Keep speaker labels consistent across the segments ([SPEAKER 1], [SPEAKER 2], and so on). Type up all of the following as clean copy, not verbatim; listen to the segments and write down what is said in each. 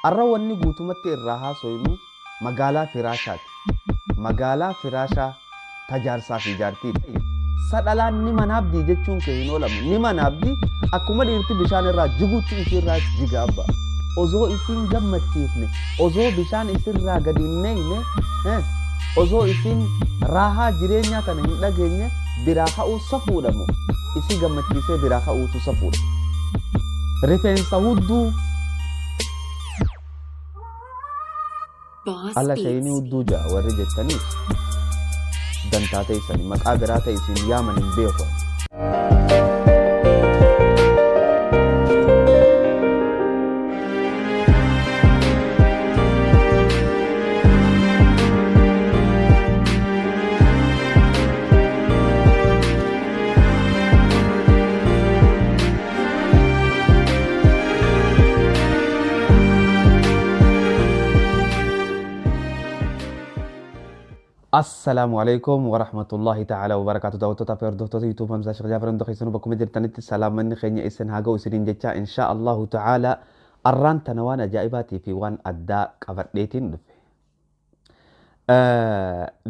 [SPEAKER 1] Arrawanni guutumatti irraa haasoynu magaalaa Firaashaati. Magaalaa Firaashaa tajaarsaa fi jaartiiti. Sadhalaan ni manaabdii jechuun kee hin oolamu. Ni manaabdii akkuma dhiirti bishaan irraa jiguutti isirraa jiga abba. Ozoo isin gammachiifne, ozoo bishaan isirraa gadi hin neeyne, ozoo isin raahaa jireenyaa kana hin dhageenye biraa ka'uu safuudhamu. Isi gammachiisee biraa ka'uutu safuudha. Rifeensa hudduu alla shayini hudduu ja'a warri jettaniif dantaa ta'isanii maqaa biraa ta'isiin yaaman hin beeku. السلام عليكم ورحمة الله تعالى وبركاته. دعوتنا في أردوتة يوتيوب همزة شيخ جعفر ندخل سنو بكم جرتنت السلام من خيني إسن هاجو إسرين جتا إن شاء الله تعالى الران تنوان جائباتي في وان أداء كفرديتين دفع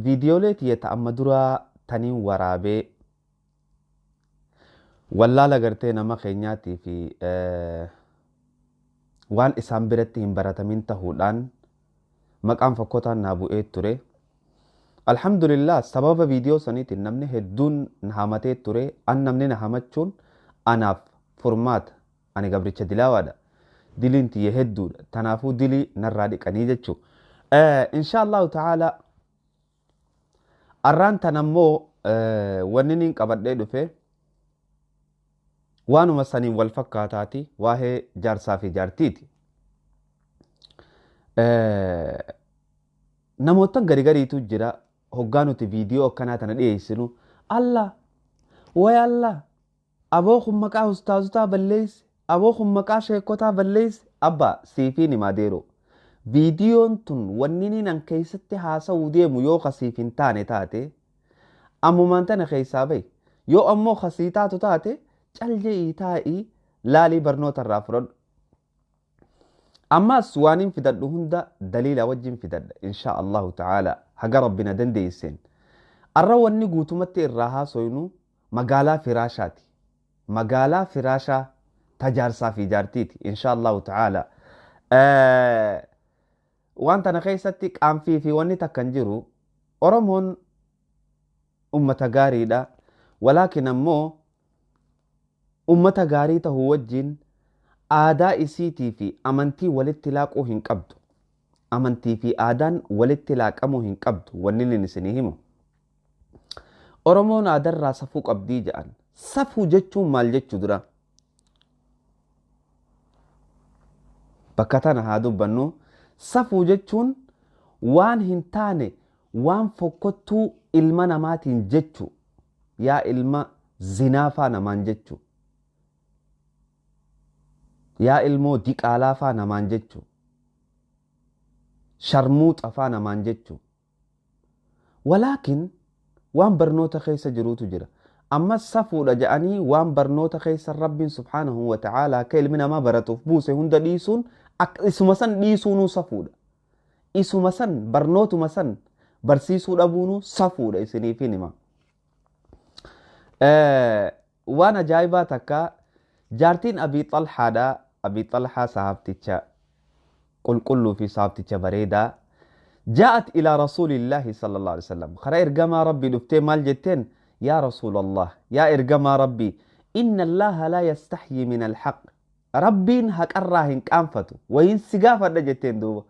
[SPEAKER 1] فيديو ليت يتأمدرا تنين ورابي ولا لغرتين ما خينياتي في وان إسان برتهم براتمين تهولان مقام فكوتان نابو إيت توري الحمد لله سبب فيديو سنيت نمني هدون نهامتي توري أن نمني نهامتشون أنا فورمات أنا قبرتش دلاوة دلينتي يهدو تنافو دلي نرادك أنيجتشو إن شاء الله تعالى أران تنمو وننين قبضي دفه وانو مسانين والفكاتاتي واهي جارسا في جارتيتي نموتن غري تجرا hogganuti viidiyoo akkanaa tana dhiyeessinu Allah way Allah aboo kun maqaa ustaazotaa balleesse aboo kun maqaa sheekotaa balleesse abba siifiin himaa deero viidiyoon tun wanni nan keessatti haasa'uu deemu yoo kasiif hin taane taate ammumaan tana keessaa bahi yoo ammoo kasii taatu taate calje'ii taa'ii laalii barnoota irraa fudhadhu ammas waanin fidadhu hunda daliila wajjin fidadha insha Allahu ta'ala haga rabbina dandeeysen arrawanni guutumatti irraa haasoynu magaalaa Firaashaati. Magaalaa Firaashaa tajaarsaa fi jaartiiti insha Allahu ta'ala waan tana keessatti qaanfii fi wanni takkan jiru Oromoon ummata gaariidha walaakin ammoo ummata gaarii tahuu wajjin aadaa isiitii fi amantii walitti laaquu hin qabdu. Amantii fi aadaan walitti laaqamuu hin qabdu wanni nin isinii himu. Oromoon aadarraa safuu qabdii jedhan. Safuu jechuun maal jechuu dura? Bakka tana haa dubbannu. Safuu jechuun waan hin taane waan fokkottuu ilma namaatiin jechuu yaa ilma zinaafaa namaan jechuu yaa ilmoo diqaalaafaa namaan jechuu sharmuuxa afaan namaan jechuu walaakin waan barnoota keessa jiruutu jira ammas safuudha jedhanii waan barnoota keessa rabbiin subhaanahu wa ta'aalaa akka ilmi namaa baratuuf buuse hunda dhiisuun isuma san dhiisuunuu safuudha isuma san barnootuma san barsiisuu dhabuunuu safuudha isiniifin hima waan ajaa'ibaa takka jaartiin Abii Xalhaadhaa Abii Xalhaa sahabticha قل في صابتك بريدة جاءت إلى رسول الله صلى الله عليه وسلم خرا إرجما ربي دفتي مال جتين يا رسول الله يا إرجما ربي إن الله لا يستحيي من الحق ربين هك الراهن كانفتو وين سقافة جتين دوبا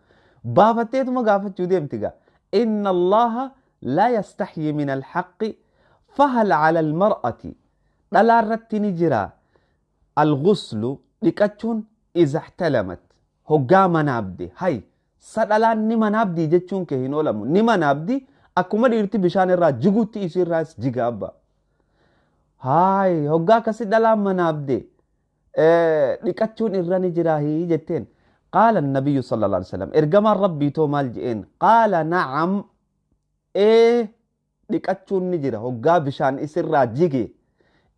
[SPEAKER 1] بافتيت ما قافت جوديم تجا إن الله لا يستحيي من الحق فهل على المرأة لا رتني جرا الغسل لكتشون إذا احتلمت hoggaa manaabdi hay sadhalaan ni manaabdi jechuun kee hin oolamu ni manaabdi akkuma dhiirti bishaan irraa jiguutti isirraas jiga abba hay hoggaa kasi dhalaan manaabde dhiqachuun irra ni jira hii jetteen qaala annabiyyu sallallahu alaihi wasallam ergamaan rabbii too maal je'een qaala na'am dhiqachuun ni jira hoggaa bishaan isirraa jige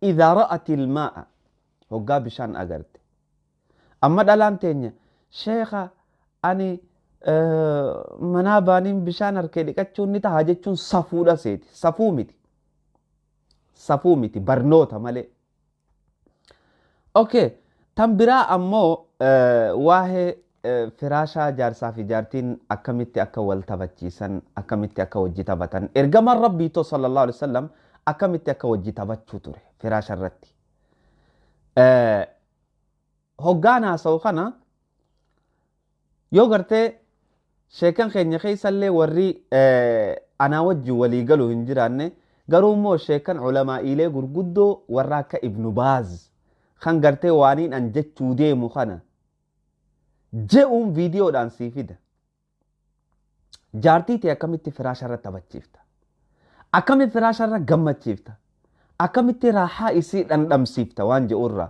[SPEAKER 1] idhaa ra'ati ilmaa'a hoggaa bishaan agarte amma dhalaan teenya sheekha ani manaa baaniin bishaan harkee dhiqachuun ni ta'a jechuun safuudha seeti. Safuu miti. Safuu miti barnoota malee. Okay, tan biraa ammoo waa'ee firaashaa jaarsaa fi jaartiin akkamitti akka wal taphachiisan, akkamitti akka wajji taphatan. Ergamaan Rabbiitoo sallallahu alaihi wasallam akkamitti akka wajji taphachuu ture firaasha irratti. Hoggaan haasa'u kana yoo gartee sheekan keenya keessallee warri anaa wajji walii galuu hin jiraanne garuu immoo sheekan ulamaa'ilee gurguddoo warra akka Ibnu Baaz kan gartee waaniin an jechuu deemu kana je'uun viidiyoodhaan sii fida. Jaartii ta'e akkamitti firaasha irratti taphachiifta? Akkamitti firaasha irra gammachiifta? Akkamitti raaxaa isii dhandhamsiifta waan je'urraa.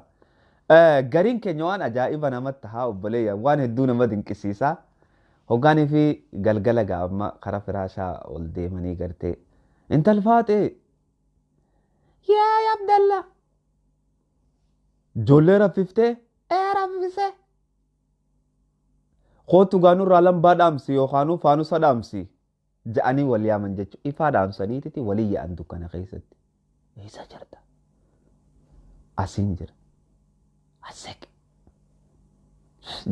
[SPEAKER 1] Gariin keenya waan ajaa'iba namatti haa obboleeyya waan hedduu nama dinqisiisaa. Hoggaanii fi galgala gaamma kara firaashaa ol deemanii gartee intal faatee yaa Abdalla ijoollee raffiftee raffise kootu gaanurraa lambaa dhaamsi yookaanuu faanusa dhaamsi ja'anii wal yaaman jechuudha. Ifaa dhaamsaniititi walii yaa'an dukkana keessatti. Eessa jirta? Asiin jira. Asek.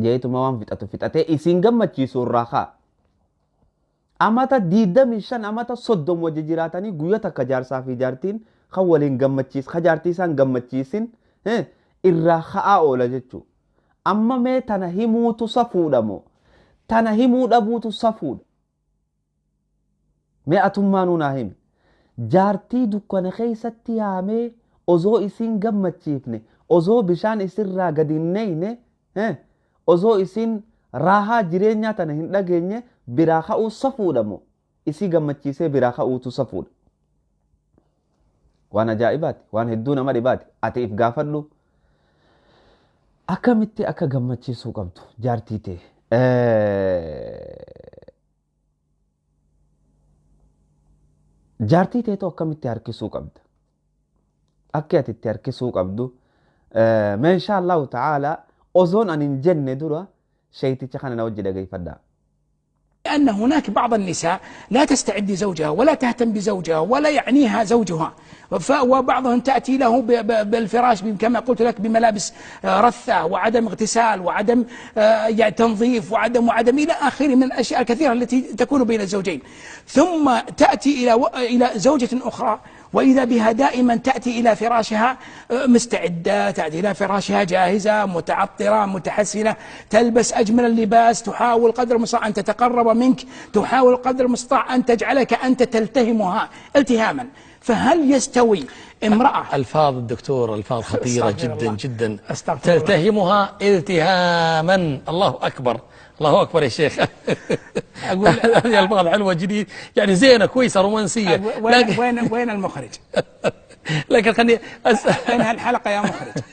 [SPEAKER 1] Jeetuma waan fixatee isiin gammachiisu irraa kaa. Amata 25 amata 30 wajji jiraatanii guyyaa takka jaarsaa fi jaartiin kan waliin gammachiisan, kan jaartii isaan gammachiisin irraa ka'aa oola jechuudha. Amma mee tana himuutu safuudha moo? Tana himuu dhabuutu safuudha. Mee atummaanuu naa himi. Jaartii dukkana keessatti yaamee osoo isiin gammachiifne, osoo bishaan isirraa gadi hin neeyne, osoo isiin raahaa jireenyaa tana hin dhageenye biraa ka'uu safuudha moo? Isii gammachiisee biraa ka'uutu safuudha. Waan ajaa'ibaati, waan hedduu nama dhibaati. Ati if gaafadhu akkamitti akka gammachiisuu qabdu jaartii ta'e. Jaartii ta'e akkamitti harkisuu qabda? Akka ati itti harkisuu qabdu ما إن شاء الله تعالى أظن أن نجن درا شيء تجخنا نوجد جاي فدا.
[SPEAKER 2] أن هناك بعض النساء لا تستعد لزوجها ولا تهتم بزوجها ولا يعنيها زوجها، وبعضهم تأتي له بالفراش كما قلت لك بملابس رثة وعدم اغتسال وعدم يعني تنظيف وعدم إلى آخره من الأشياء الكثيرة التي تكون بين الزوجين، ثم تأتي إلى زوجة أخرى وإذا بها دائما تأتي إلى فراشها مستعدة، تأتي إلى فراشها جاهزة متعطرة متحسنة، تلبس أجمل اللباس، تحاول قدر المستطاع أن تتقرب منك، تحاول قدر المستطاع أن تجعلك أنت تلتهمها التهاما. فهل يستوي امرأة
[SPEAKER 3] ألفاظ الدكتور ألفاظ خطيرة جدا جدا تلتهمها التهاما؟ الله أكبر الله أكبر يا شيخ. أقول هذه ألفاظ حلوة جديد يعني زينة كويسة رومانسية.
[SPEAKER 2] وين المخرج؟
[SPEAKER 3] لكن خليني
[SPEAKER 2] وين هالحلقة يا مخرج؟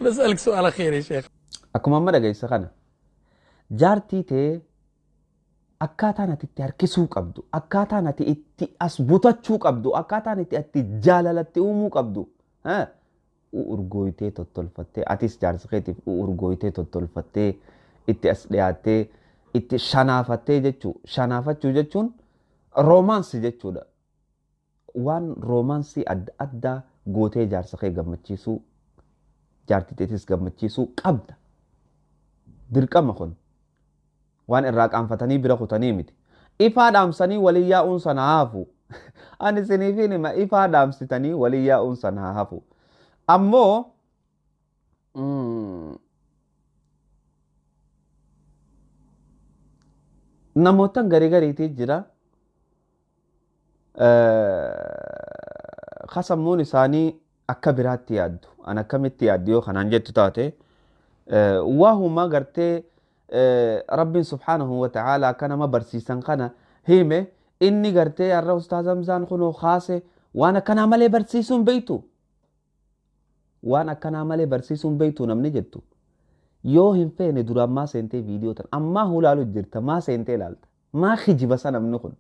[SPEAKER 3] بسألك سؤال أخير يا شيخ.
[SPEAKER 1] أكو ما مرة جيسا خنا جارتي تي akkaataa nati itti harkisuu qabdu, akkaataa nati itti as butachuu qabdu, akkaataa nati itti jaalalatti uumuu qabdu, urgooytee tottolfattee, atis jaarsa keetiif urgooytee tottolfattee, itti as dhiyaattee, itti shanaafattee jechuu. Shanaafachuu jechuun roomaansii jechuudha. Waan roomaansii adda addaa gootee jaarsa kee gammachiisuu, jaartiteetis gammachiisuu qabda. Dirqama kun. Waan irraa qaanfatanii bira kutanii miti. Ifaa dhaamsanii walii yaa'uun sana hafu. Ani isiniifin hima ifaa dhaamsitanii walii yaa'uun sana hafu. Ammoo namootan garii gariitii jira. Kasammuun isaanii akka biraatti yaaddu. An akkamitti yaaddu yoo kanaan jettu taate waahuma gartee ربي سبحانه وتعالى كان ما برسيسن كان هيمه إني قرتي الرا أستاذ زمزان خنو خاصة وأنا كان عملي برسيسون بيتو وأنا كان عملي برسيسون بيتو نمني جتو يو هم فين درا ما سنتي فيديو تن أما هو لالو جرت ما سنتي لالت ما خجي بس أنا منخن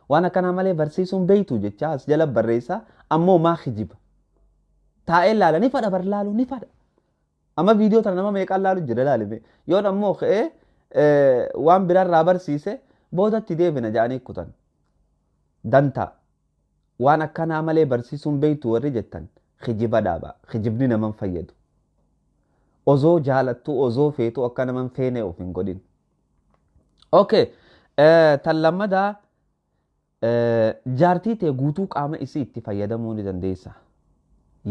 [SPEAKER 1] وأنا كان عملي برسيسون بيتو جتشاس جلب بريسا أمو ما خجيب تائل لالا نفدا برلالو نفدا amma viidiyoo tana nama meeqaan laalu jira laalime yoon ammoo ka'ee waan birarraa barsiise boodatti deebina jedhanii kutan dantaa waan akkanaa malee barsiisuun beeytu warri jettan kijiba dhaaba kijibni naman fayyadu ozoo jaalattu ozoo feetu akka naman feene of hin godhin okay tan lammadaa jaartii tee guutuu qaama isii itti fayyadamuu ni dandeessa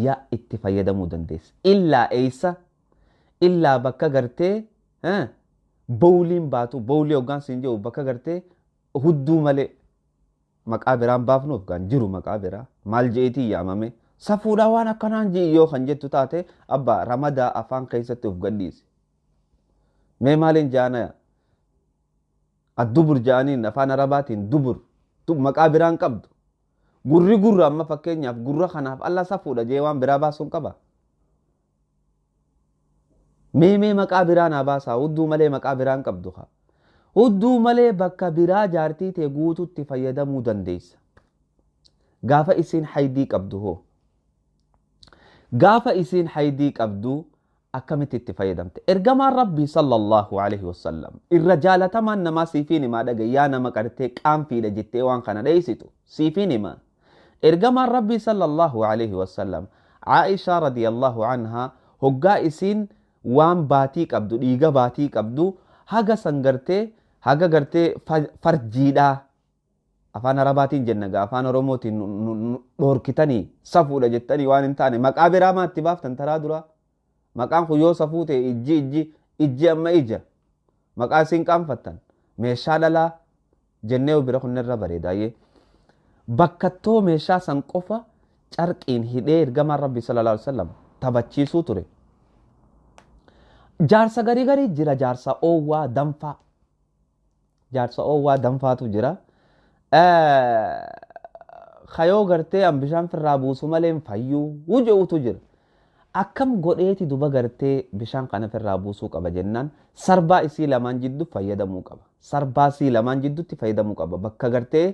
[SPEAKER 1] yaa itti fayyadamuu dandeessa illaa eeysa illaa bakka gartee bowliin baatu bowlii hoggaan siin jedhu bakka gartee hudduu malee maqaa biraan baafnuuf gaan jiru maqaa biraa maal jeetii yaamame safuudhaa waan akkanaan jii yoo kan jettu taate abbaa ramadaa afaan keessatti of gadhiise mee maaliin jaana addubur jaaniin afaan arabaatiin dubur maqaa biraan qabdu gurri gurra amma fakkeenyaaf gurra kanaaf alla safuudha jee waan biraa baasuun qaba mee maqaa biraa naa baasaa hudduu malee maqaa biraan qabdu haa hudduu malee bakka biraa jaartii tee guututti fayyadamuu dandeessa gaafa isiin haydii qabdu hoo gaafa isiin haydii qabdu akkamitti itti fayyadamte ergamaan rabbii sallallahu alaihi wasallam irra jaalatamaan namaa siifiin himaa dhagaye yaa nama qartee qaanfiidha jettee waan kana dheeysitu siifiin himaa ergamaan rabbii sallallahu alaihi wasallam Aisha radiyallahu anha hoggaa isiin waan baatii qabdu dhiiga baatii qabdu haga sangartee haga gartee farjiidhaa afaan arabaatiin jennaga afaan oromootiin dhorkitanii safuudha jettanii waan hin taane maqaa biraa maatti baaftan taraa duraa maqaan kun yoo safuu ta'e ijji amma ija maqaa isin qaanfattan meeshaa dhalaa jennee bira kunirra bareedaayyee bakkattoo meeshaa san qofa carqiin hidhee ergamaan rabbi sallallahu alaihi wasallam taphachiisuu ture jaarsa garii jira jaarsa oowwaa danfaatu jira kayoo gartee an bishaan firraa buusu malee fayyuu wuje'utu jira akkam godheeti duba gartee bishaan kana firraa buusuu qaba jennaan sarbaa isii lamaan jiddu fayyadamuu qaba sarbaa isii lamaan jiddutti fayyadamuu qaba bakka gartee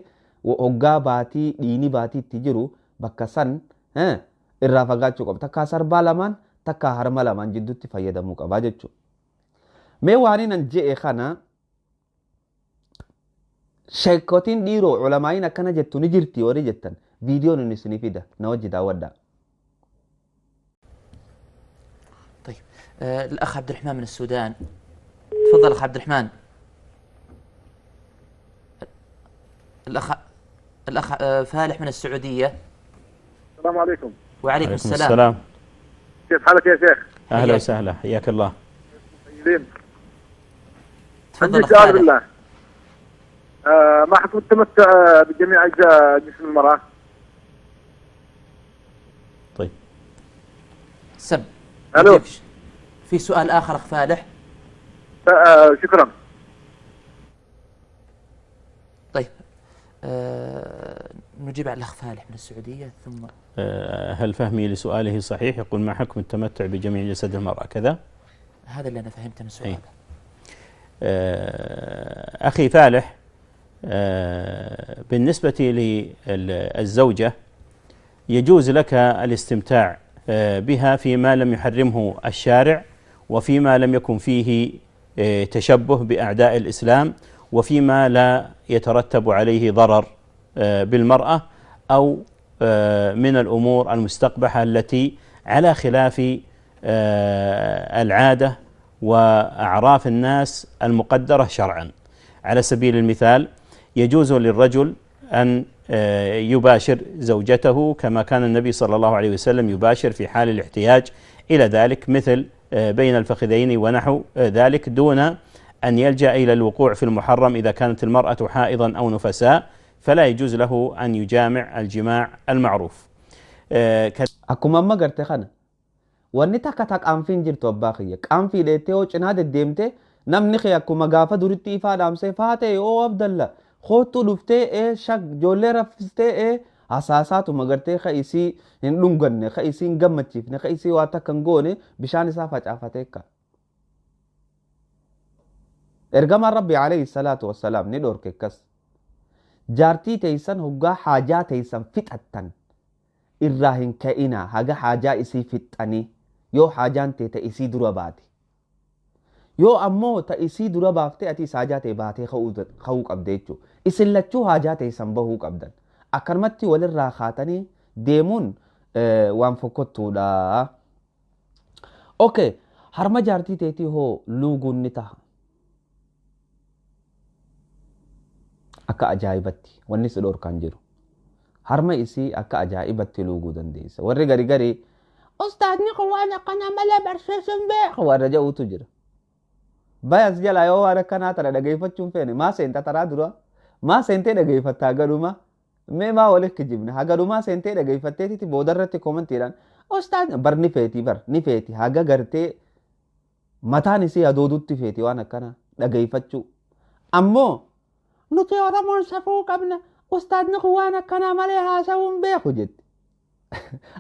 [SPEAKER 1] hoggaa baatii dhiini baatii itti jiru bakka san irraa fagaachuu qaba takkaa sarbaa lamaan takkaa harma lamaan jiddutti fayyadamuu qaba jechuudha mee waaniin an je'e kana sheekotiin dhiiroo culamaayin akkana jettu ni jirti warri jettan viidiyoon inni isinii fida na wajji daawwadhaa
[SPEAKER 4] الأخ عبد الرحمن من السودان تفضل أخ عبد الرحمن الأخ فالح من السعودية
[SPEAKER 5] السلام عليكم
[SPEAKER 4] وعليكم السلام
[SPEAKER 5] كيف حالك يا شيخ؟
[SPEAKER 6] أهلا وسهلا حياك الله
[SPEAKER 5] طيبين
[SPEAKER 4] تفضل أخ
[SPEAKER 5] سؤال
[SPEAKER 4] فالح
[SPEAKER 5] بالله ما حكم التمتع بجميع أجزاء جسم المرأة؟
[SPEAKER 6] طيب
[SPEAKER 4] سب
[SPEAKER 5] ألو.
[SPEAKER 4] في سؤال آخر أخ فالح
[SPEAKER 5] شكرا.
[SPEAKER 4] طيب نجيب على الأخ فالح من السعودية ثم
[SPEAKER 6] هل فهمي لسؤاله صحيح؟ يقول ما حكم التمتع بجميع جسد المرأة كذا؟
[SPEAKER 4] هذا اللي أنا فهمته من سؤاله.
[SPEAKER 6] أخي فالح بالنسبة للزوجة يجوز لك الاستمتاع بها فيما لم يحرمه الشارع وفيما لم يكن فيه تشبه بأعداء الإسلام وفيما لا يترتب عليه ضرر بالمرأة أو من الأمور المستقبحة التي على خلاف العادة وأعراف الناس المقدرة شرعا. على سبيل المثال يجوز للرجل أن يباشر زوجته كما كان النبي صلى الله عليه وسلم يباشر في حال الاحتياج إلى ذلك مثل بين الفخذين ونحو ذلك دون أن يلجأ إلى الوقوع في المحرم إذا كانت المرأة حائضا أو نفساء فلا يجوز له أن يجامع الجماع المعروف.
[SPEAKER 1] akkuma amma garte kana wanni takka qaanfiin jirtu abbaa kiyya qaanfii dheettee hoo cinaa deddeemte namni kee akkuma gaafa duritti ifaa dhaamsee faatee oo abdalla hoottuu dhuftee shak ijoollee raffistee hasaasaatuma gartee ka isii hin dhunganne ka isii hin gammachiifne ka isii waa takka hin goone bishaan isaa facaafatee akka ergamaan rabbi alayhi salaatu wassalaam ni dhorke akkas jaartii teeysan hoggaa haajaa teeysan fixattan irraa hin ka'ina haga haajaa isii fixxanii yoo haajaan ta'e ta'isii dura baate yoo ammoo ta'isii dura baaftee ati haajaa ta'e baatee ka'uu qabde jechuudha. Isin lachuu haajaa ta'e san bahuu qabdan. Akkanumatti walirraa kaatanii deemuun waan fokkottuudha. Okay, harma jaartii teetii hoo luuguun ni taha. Akka ajaa'ibatti wanni si dhorkaan jiru. Harma isii akka ajaa'ibatti luuguu dandeessa. Warri gari ustaadni kun waan akkana malee barsiisuun beeku warra jedhutu jira. Bayas jala yoo waan akkanaa tana dhageeffachuun feene maa seenta taraa dura maa seentee dhageeffatta hagadhuma mee maa waliif kijibne hagadhumaa seentee dhageeffatteetiti boodarratti komantiidhaan ustaadni bar ni feeti haga gartee mataan isii adoodutti feeti waan akkana dhageeffachuu. Ammoo nuti Oromoon safuu qabna ustaadni kun waan akkanaa malee haasa'uun beeku jetti.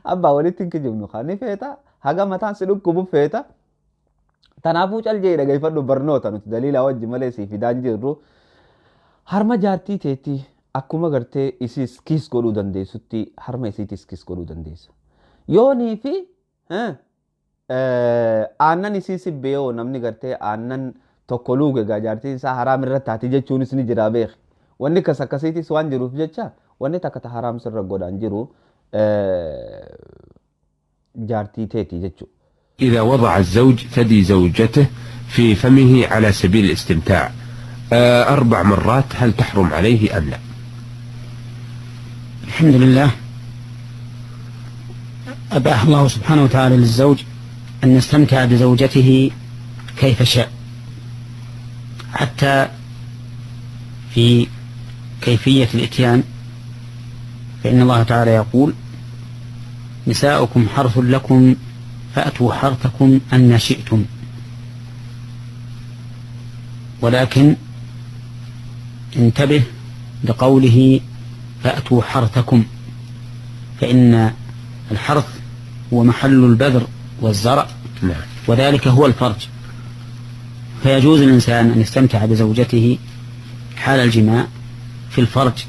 [SPEAKER 1] Abbaa walitti hin kijibnu kan ni feeta haga mataan si dhukkubu feeta. Tanaafuu callee dhageeffadhu barnoota nuti daliilaa wajji malee si fidaan jirru. Harma jaartii teetii akkuma gartee isiis kiis godhuu dandeessutti harma isiitis kiis godhuu dandeessa. Yoonii fi aannan isii sibbee yoo namni gartee aannan tokko luuge egaa jaartiin isaa haraam irra taati jechuunis ni jira beek. Wanni kas akkasiitis waan jiruuf jecha wanni takka haraam sirra godhaan jiru jaartii teetii jechuudha.
[SPEAKER 7] إذا وضع الزوج ثدي زوجته في فمه على سبيل الاستمتاع 4 مرات هل تحرم عليه أم لا؟
[SPEAKER 8] الحمد لله أباح الله سبحانه وتعالى للزوج أن يستمتع بزوجته كيف شاء حتى في كيفية الإتيان فإن الله تعالى يقول نساؤكم حرث لكم فأتوا حرثكم أن شئتم ولكن انتبه لقوله فأتوا حرثكم فإن الحرث هو محل البذر والزرع وذلك هو الفرج فيجوز الإنسان أن يستمتع بزوجته حال الجماع في الفرج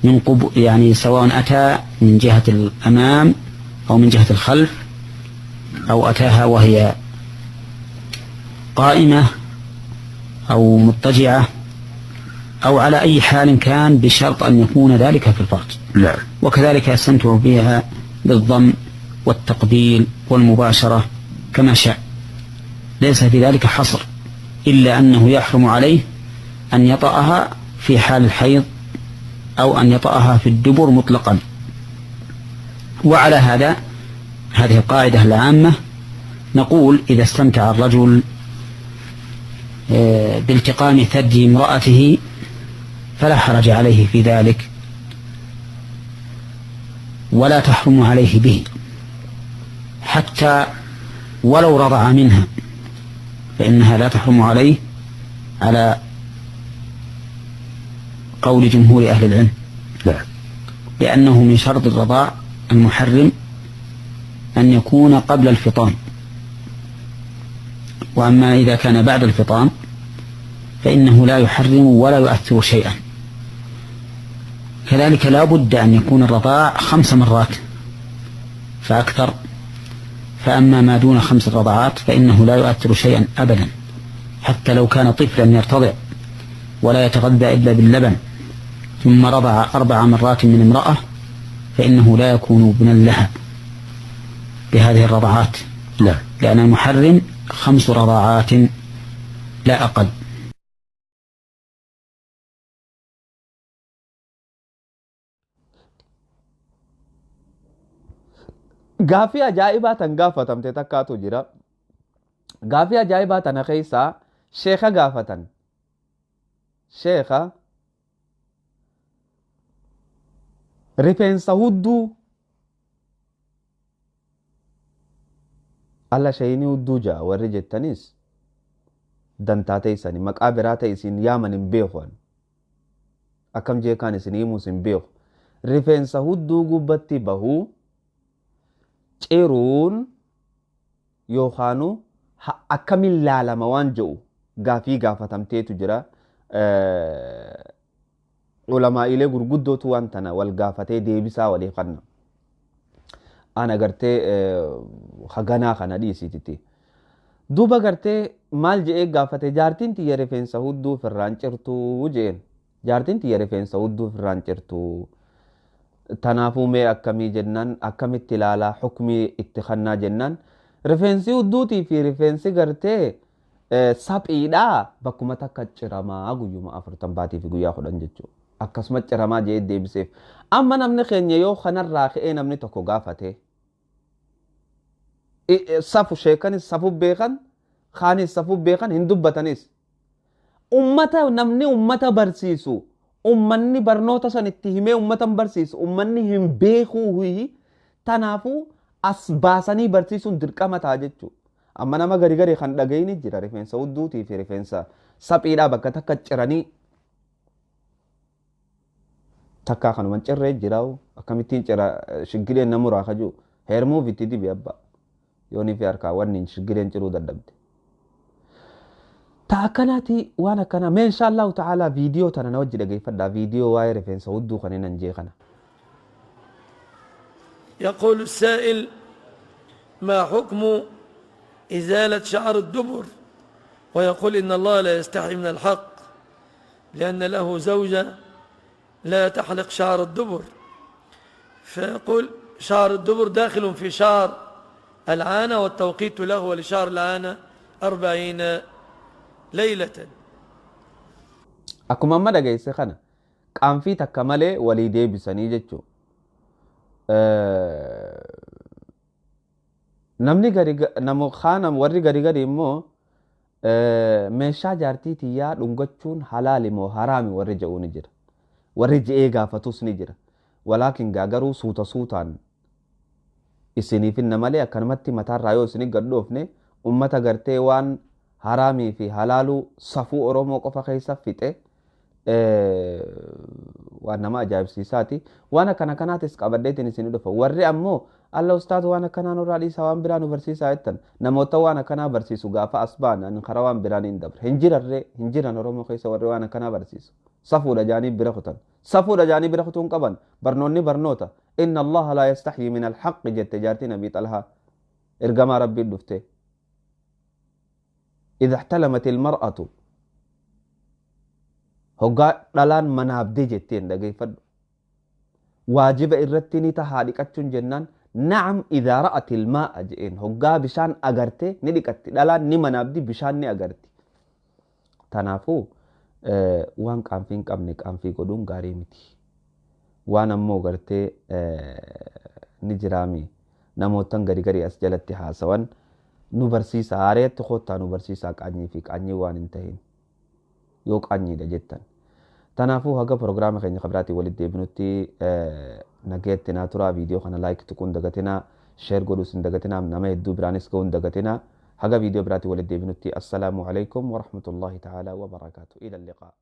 [SPEAKER 8] من يعني سواء أتى من جهة الأمام أو من جهة الخلف أو أتاها وهي قائمة أو مضطجعة أو على أي حال كان بشرط أن يكون ذلك في الفرج.
[SPEAKER 7] نعم.
[SPEAKER 8] وكذلك يستمتع بها بالضم والتقبيل والمباشرة كما شاء ليس في ذلك حصر إلا أنه يحرم عليه أن يطأها في حال الحيض أو أن يطأها في الدبر مطلقا. وعلى هذا هذه القاعدة العامة نقول إذا استمتع الرجل بالتقام ثدي امرأته فلا حرج عليه في ذلك ولا تحرم عليه به حتى ولو رضع منها فإنها لا تحرم عليه على قول جمهور أهل العلم لأنه من شرط الرضاع المحرم أن يكون قبل الفطام وأما إذا كان بعد الفطام فإنه لا يحرم ولا يؤثر شيئا. كذلك لا بد أن يكون الرضاع 5 مرات فأكثر فأما ما دون 5 رضعات فإنه لا يؤثر شيئا أبدا حتى لو كان طفلا يرتضع ولا يتغذى إلا باللبن ثم رضع 4 مرات من امرأة فإنه لا يكون ابنا لها بهذه الرضعات لأن المحرم 5 رضعات لا أقل.
[SPEAKER 1] Gaaffii ajaa'ibaa tan gaafatamte takkaatu jira. Gaaffii ajaa'ibaa tana keessaa sheeka gaafatan. Sheeka rifeensa hudduu alla shayinii hudduu ja'a warri jettanis dantaa ta'isanii maqaa biraa ta'isiin yaaman hin beeku. Akkam jeekaan isin himuus hin beeku. Rifeensa hudduu gubbatti bahuu ciruun yookaanu akkamiin laalama waan jedhu gaaffii gaafatamteetu jira. Ulamaa'ilee gurguddootu waan tana wal gaafatee deebisaa walii kenna. ana gartee haganaa kana dhiisititi duba gartee maal je'ee gaafate jaartiin tiyya rifeensa hudduu firraan cirtuu jeen jaartiin tiyya rifeensa hudduu firraan cirtuu tanaafuu mee akkamii jennaan akkamitti ilaalaa hukmii itti kannaa jennaan rifeensi hudduutii fi rifeensi gartee saphiidhaa bakkuma takka ciramaa guyyuma 40 baatii fi guyyaa 10 jechuudha. Akkasuma ciramaa jee deebiseef. Amma namni keenya yoo kanarraa ka'ee namni tokko gaafate safu sheekanis safu beekan kaanis safu beekan hin dubbatanis. Namni ummata barsiisu ummanni barnoota san itti himee ummatan barsiisu ummanni hin beekuu tanaafuu as baasanii barsiisuun dirqama ta'a jechuudha. Amma nama gari kan dhagayni jira rifeensa hudduutii fi rifeensa saphiidhaa bakka takka ciranii takkaa kanuman cirree jiraa'u akkamittiin cira shiggileen namuraa kajuu heermuuf itti dibi abba yoonii fi harkaa wanni shiggileen ciruu dadhabde. Ta akkanaati waan akkana mee inshaallahu ta'ala viidiyoo tana na wajji dhageeffadhaa viidiyoo waa'ee rifeensa hudduu kan hin jee kana.
[SPEAKER 9] يقول السائل ما حكم إزالة شعر الدبر ويقول إن الله لا يستحي من الحق لأن له زوجة لا تحلق شعر الدبر فيقول شعر الدبر داخل في شعر العانة والتوقيت له ولشعر العانة 40 ليلة.
[SPEAKER 1] أكما ما دقيسي خانا قام في تكمالي وليدي بساني جتشو namni namu khaanam warri gari immoo meeshaa jaartii tiyyaa dhungachuun halaali moo haraami warri jedhu ni jira warri je'ee gaafatus ni jira walaakin garuu suutaan isiniifinna malee akkanumatti mataarraa yoo isinii gadhoofne ummata gartee waan haraamii fi halaaluu safuu oromoo qofa keessa fixe waan nama ajaa'ibsiisaati waan akkana kanaatis qabaddeetiin isinii dhufa warri ammoo alla ustaad waan akkanaa nurraa dhiisaa waan biraa nu barsiisaa jettan namoota waan akkanaa barsiisu gaafa asbaan an karaa waan biraan hin dabre hin jiran oromoo keessa warri waan akkanaa barsiisu safuudha jaanii bira kutan safuudha jaanii bira kutuun qaban barnoonni barnoota inna allaha laa yastaxyi min alxaqi jette jaartiin abii xalhaa ergamaa rabbiin dhufte idha ixtalamat ilmar'atu hoggaa dhalaan manaabdee jetteen dhageeffadhu waajiba irratti ni tahaa dhiqachuun jennaan na'am idhaa ra'ati ilmaa'a je'een hoggaa bishaan agarte ni dhiqatti dhalaan ni manaabdi bishaan ni agarti tanaafuu waan qaanfii hin qabne qaanfii godhuun gaarii miti waan ammoo gartee ni jiraami namootan gari as jalatti haasawan nu barsiisa haareetti koottaa nu barsiisaa qaanyii fi qaanyii waan hin tahin yoo qaanyiidha jettan tanaafuu haga prograama keenya kabiraatii walitti deebinutti nageetti naa turaa viidiyoo kana laayik tuquun dagatinaa sheer godhuus hin dagatinaa nama hedduu biraanis ga'uun dagatinaa haga viidiyoo biraatii walitti deebinutti assalaamu alaykum warahmatullaahi ta'aalaa wabarakaatu ila liqaa